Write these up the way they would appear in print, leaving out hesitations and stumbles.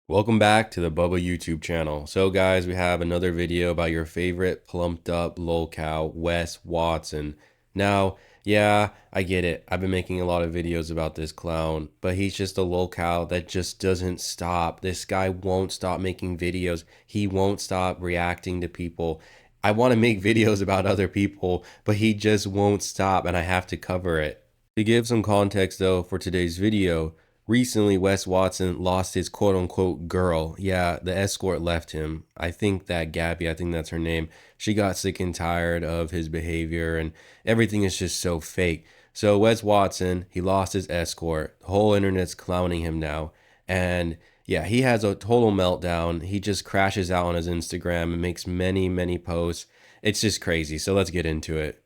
Welcome back to the Bubba YouTube channel. So guys, we have another video about your favorite plumped up lolcow, Wes Watson. Now, yeah, I get it. I've been making a lot of videos about this clown, but he's just a lolcow that just doesn't stop. This guy won't stop making videos. He won't stop reacting to people. I want to make videos about other people, but he just won't stop and I have to cover it. To give some context though for today's video, recently, Wes Watson lost his quote unquote girl. Yeah, the escort left him. I think that Gabby, I think that's her name, she got sick and tired of his behavior and everything is just so fake. So, Wes Watson, he lost his escort. The whole internet's clowning him now. And yeah, he has a total meltdown. He just crashes out on his Instagram and makes many posts. It's just crazy. So, let's get into it.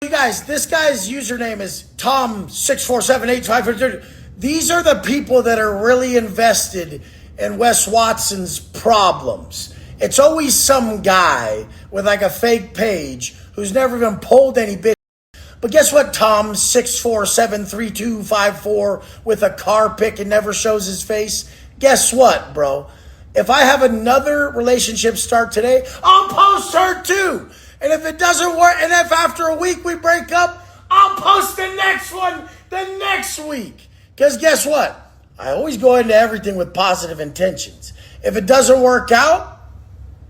You guys, this guy's username is Tom647853. These are the people that are really invested in Wes Watson's problems. It's always some guy with like a fake page who's never even pulled any bitch. But guess what, Tom64735254 with a car pic and never shows his face? Guess what, bro? If I have another relationship start today, I'll post her too. And if it doesn't work, and if after a week we break up, I'll post the next one the next week. Because guess what? I always go into everything with positive intentions. If it doesn't work out,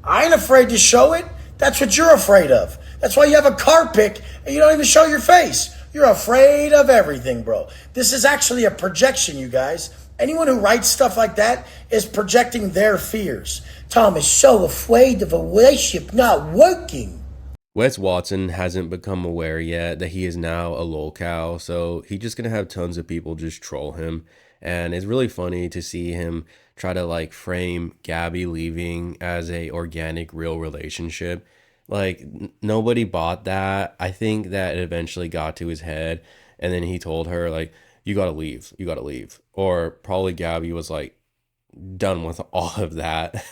I ain't afraid to show it. That's what you're afraid of. That's why you have a car pic and you don't even show your face. You're afraid of everything, bro. This is actually a projection, you guys. Anyone who writes stuff like that is projecting their fears. Tom is so afraid of a relationship not working. Wes Watson hasn't become aware yet that he is now a lolcow, so he's just gonna have tons of people just troll him. And it's really funny to see him try to like frame Gabby leaving as a organic, real relationship. Like nobody bought that. I think that it eventually got to his head, and then he told her like, "You gotta leave. You gotta leave." Or probably Gabby was like, done with all of that.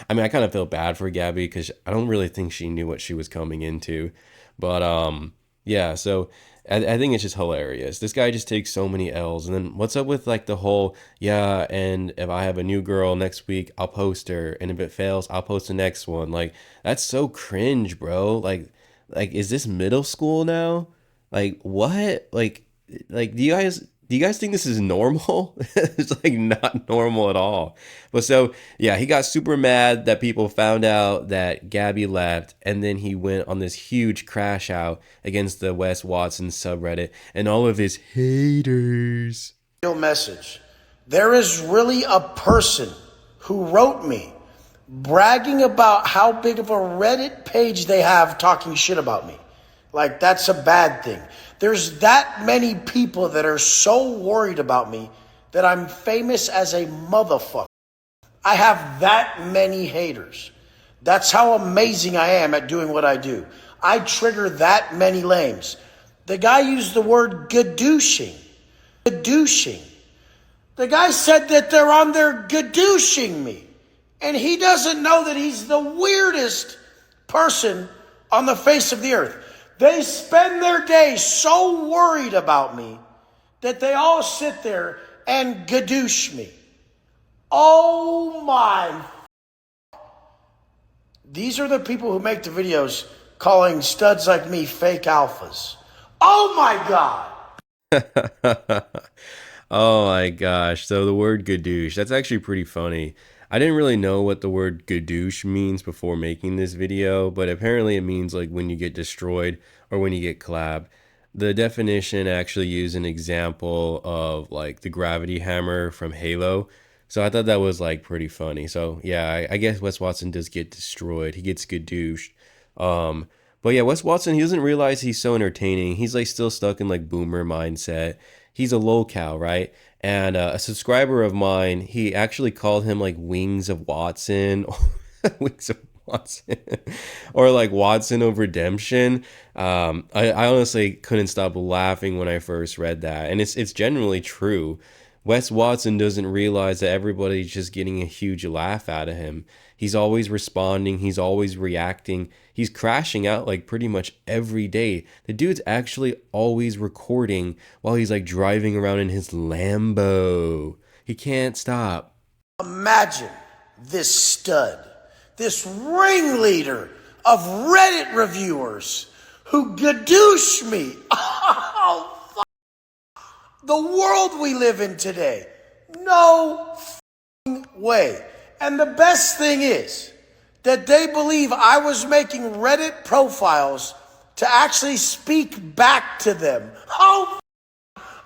I mean, I kind of feel bad for Gabby because I don't really think she knew what she was coming into. But yeah, so I think it's just hilarious. This guy just takes so many L's. And then what's up with like the whole, yeah, and if I have a new girl next week, I'll post her. And if it fails, I'll post the next one. Like, that's so cringe, bro. Like, is this middle school now? Like, what? Like, do you guys think this is normal? It's like not normal at all. But so, yeah, he got super mad that people found out that Gabby left, and then he went on this huge crash out against the Wes Watson subreddit and all of his haters. Real message. There is really a person who wrote me bragging about how big of a Reddit page they have talking shit about me. Like, that's a bad thing. There's that many people that are so worried about me that I'm famous as a motherfucker. I have that many haters. That's how amazing I am at doing what I do. I trigger that many lames. The guy used the word gadooshing. Gadooshing. The guy said that they're on there gadooshing me. And he doesn't know that he's the weirdest person on the face of the earth. They spend their day so worried about me that they all sit there and gadoosh me. Oh my. These are the people who make the videos calling studs like me fake alphas. Oh my God. Oh my gosh. So the word gadoosh, that's actually pretty funny. I didn't really know what the word gadoosh means before making this video, but apparently it means like when you get destroyed or when you get collabed. The definition actually used an example of like the gravity hammer from Halo. So I thought that was like pretty funny. So yeah, I guess Wes Watson does get destroyed. He gets gadooshed. But yeah, Wes Watson, he doesn't realize he's so entertaining. He's like still stuck in like boomer mindset. He's a lolcow, right? And a subscriber of mine, he actually called him like Wings of Watson, Wings of Watson, or like Watson of Redemption. I honestly couldn't stop laughing when I first read that, and it's generally true. Wes Watson doesn't realize that everybody's just getting a huge laugh out of him. He's always responding, he's always reacting, he's crashing out like pretty much every day. The dude's actually always recording while he's like driving around in his Lambo. He can't stop. Imagine this stud, this ringleader of Reddit reviewers who gadoosh me. Oh, the world we live in today. No way. And the best thing is that they believe I was making Reddit profiles to actually speak back to them. Oh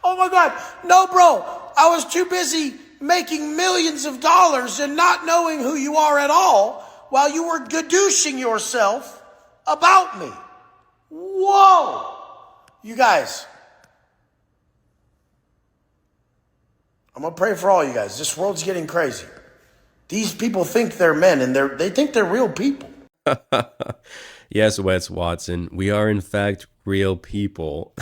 my God. No, bro. I was too busy making millions of dollars and not knowing who you are at all while you were gadooshing yourself about me. Whoa. You guys, I'm going to pray for all you guys. This world's getting crazy. These people think they're men and they think they're real people. Yes, Wes Watson, we are in fact real people.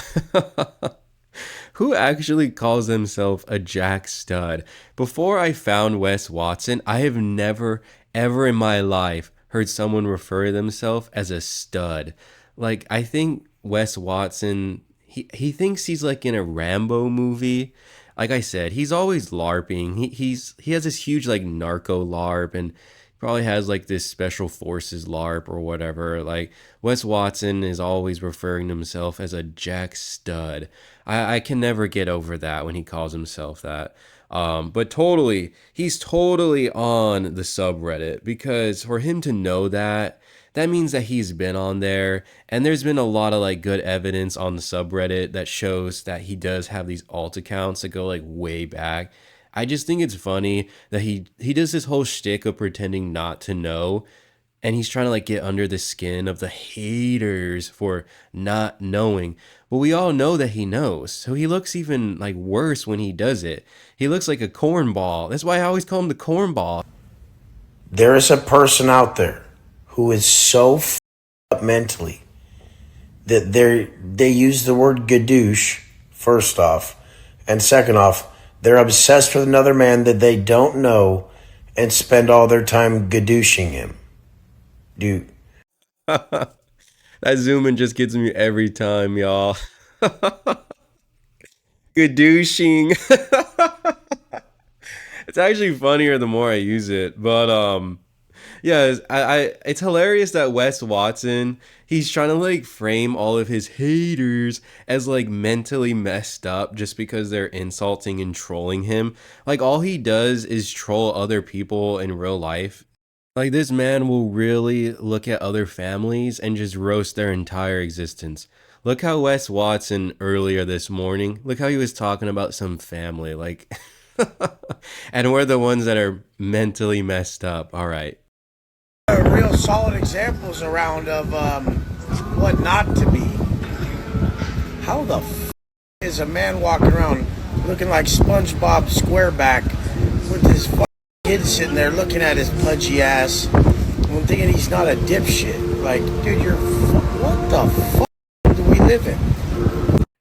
Who actually calls himself a jack stud? Before I found Wes Watson, I have never, ever in my life heard someone refer to themselves as a stud. Like, I think Wes Watson, he thinks he's like in a Rambo movie. Like I said, he's always LARPing. He has this huge like narco LARP and probably has like this special forces LARP or whatever. Like Wes Watson is always referring to himself as a jack stud. I can never get over that when he calls himself that. But totally, he's totally on the subreddit because for him to know that, that means that he's been on there. And there's been a lot of like good evidence on the subreddit that shows that he does have these alt accounts that go like way back. I just think it's funny that he does this whole shtick of pretending not to know, and he's trying to like get under the skin of the haters for not knowing. But we all know that he knows. So he looks even like worse when he does it. He looks like a cornball. That's why I always call him the cornball. There is a person out there who is so up mentally that they use the word gadoosh first off, and second off, they're obsessed with another man that they don't know and spend all their time gadooshing him. Dude. That zoom in just gets me every time, y'all. Good douching. It's actually funnier the more I use it. But yeah, it's hilarious that Wes Watson, he's trying to like frame all of his haters as like mentally messed up just because they're insulting and trolling him. Like all he does is troll other people in real life. Like this man will really look at other families and just roast their entire existence. Look how Wes Watson earlier this morning, look how he was talking about some family, like, and we're the ones that are mentally messed up. All right. Real solid examples around of what not to be. How the is a man walking around looking like SpongeBob Squareback with his kid sitting there looking at his pudgy ass? I'm thinking he's not a dipshit. Like, dude, what the fuck do we live in?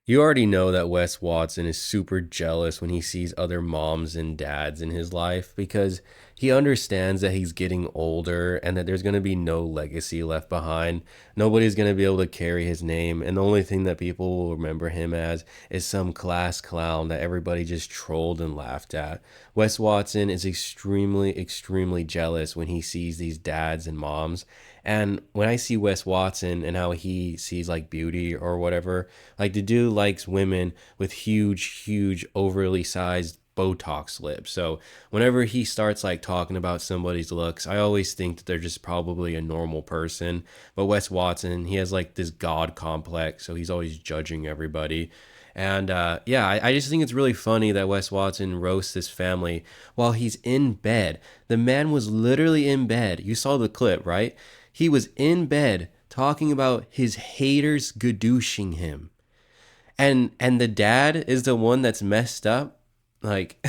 You already know that Wes Watson is super jealous when he sees other moms and dads in his life because he understands that he's getting older and that there's going to be no legacy left behind. Nobody's going to be able to carry his name, and the only thing that people will remember him as is some class clown that everybody just trolled and laughed at. Wes Watson is extremely, extremely jealous when he sees these dads and moms. And when I see Wes Watson and how he sees like beauty or whatever, like the dude likes women with huge, huge, overly sized Botox lips. So whenever he starts like talking about somebody's looks, I always think that they're just probably a normal person. But Wes Watson, he has like this God complex, so he's always judging everybody. And yeah, I just think it's really funny that Wes Watson roasts this family while he's in bed. The man was literally in bed. You saw the clip, right? He was in bed talking about his haters gadooshing him. And the dad is the one that's messed up. Like,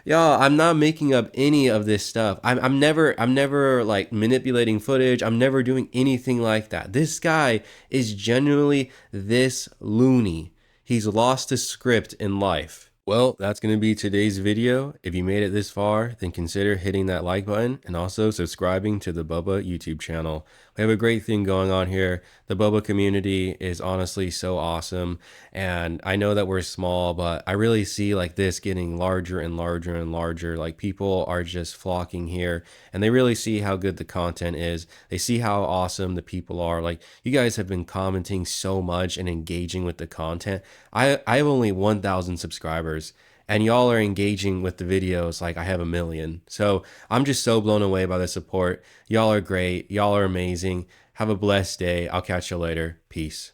y'all, I'm not making up any of this stuff. I'm never like manipulating footage. I'm never doing anything like that. This guy is genuinely this loony. He's lost the script in life. Well, that's going to be today's video. If you made it this far, then consider hitting that like button and also subscribing to the Bubba YouTube channel. We have a great thing going on here. The boba community is honestly so awesome. And I know that we're small, but I really see like this getting larger and larger and larger. Like people are just flocking here and they really see how good the content is. They see how awesome the people are. Like you guys have been commenting so much and engaging with the content. I have only 1,000 subscribers and y'all are engaging with the videos like I have a million. So I'm just so blown away by the support. Y'all are great. Y'all are amazing. Have a blessed day. I'll catch you later. Peace.